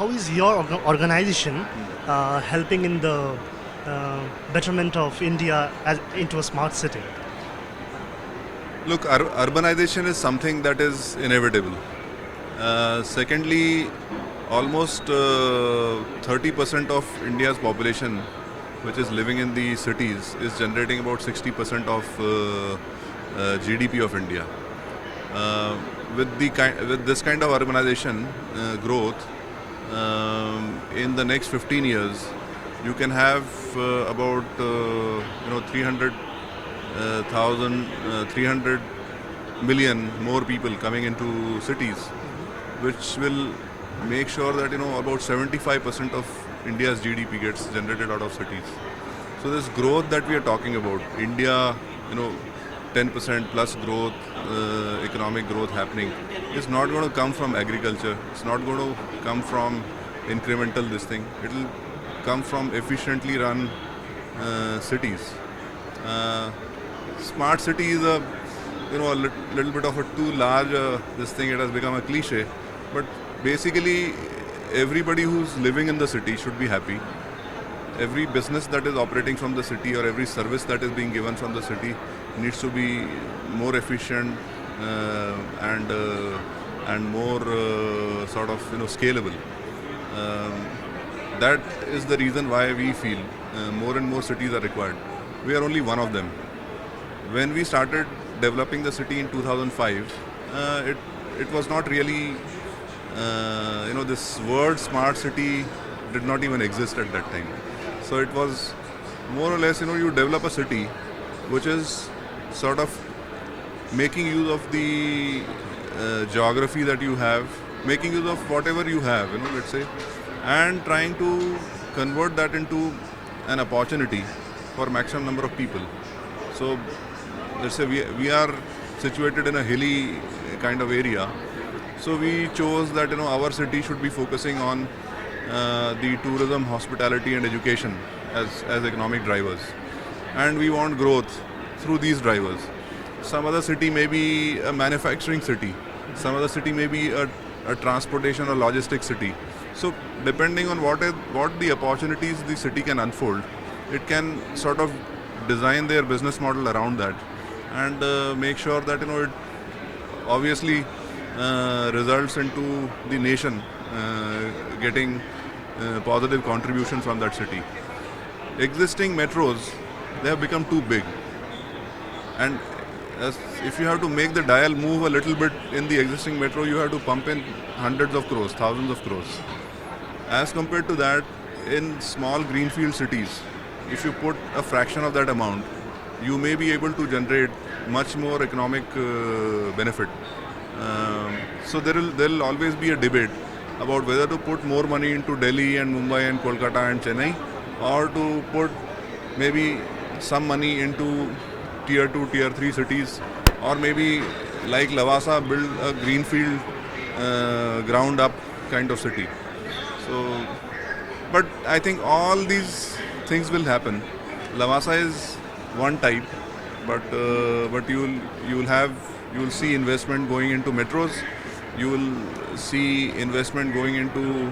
how is your organization helping in the betterment of India into a smart city? Look, urbanization is something that is inevitable. Secondly, almost 30% of India's population, which is living in the cities, is generating about 60% of GDP of India. With this kind of urbanization growth, in the next 15 years, you can have about 300 million more people coming into cities, which will make sure that about 75% of India's GDP gets generated out of cities. So this growth that we are talking about, India, 10% plus growth, economic growth happening, is not going to come from agriculture. It's not going to come from incremental this thing. It will come from efficiently run cities. Smart city is a little bit of a too large this thing. It has become a cliche, but basically everybody who's living in the city should be happy. Every business that is operating from the city or every service that is being given from the city needs to be more efficient and more scalable. That is the reason why we feel more and more cities are required. We are only one of them. When we started developing the city in 2005, it was not really, this word smart city did not even exist at that time. So it was more or less, you develop a city which is sort of making use of the geography that you have, making use of whatever you have, let's say, and trying to convert that into an opportunity for maximum number of people. So let's say we are situated in a hilly kind of area. So we chose that our city should be focusing on the tourism, hospitality and education as economic drivers. And we want growth through these drivers. Some other city may be a manufacturing city. Some other city may be a transportation or logistics city. So depending on what the opportunities the city can unfold, it can sort of design their business model around that and make sure that it obviously results into the nation getting positive contribution from that city. Existing metros, they have become too big, and if you have to make the dial move a little bit in the existing metro, you have to pump in hundreds of crores, thousands of crores. As compared to that, in small greenfield cities, if you put a fraction of that amount, you may be able to generate much more economic benefit. So there will always be a debate about whether to put more money into Delhi and Mumbai and Kolkata and Chennai, or to put maybe some money into tier 2, tier 3 cities, or maybe like Lavasa build a greenfield ground up kind of city. So, but I think all these things will happen. Lavasa is one type, but you will see investment going into metros. You will see investment going into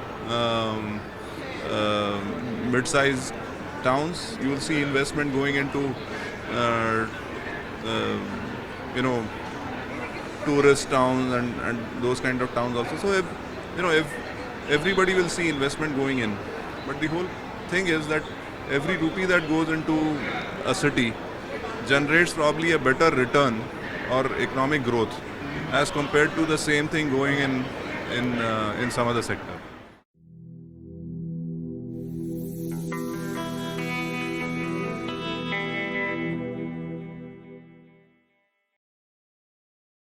mid-sized towns. You will see investment going into tourist towns and those kind of towns also. So if everybody will see investment going in, but the whole thing is that every rupee that goes into a city generates probably a better return or economic growth as compared to the same thing going in some other sector.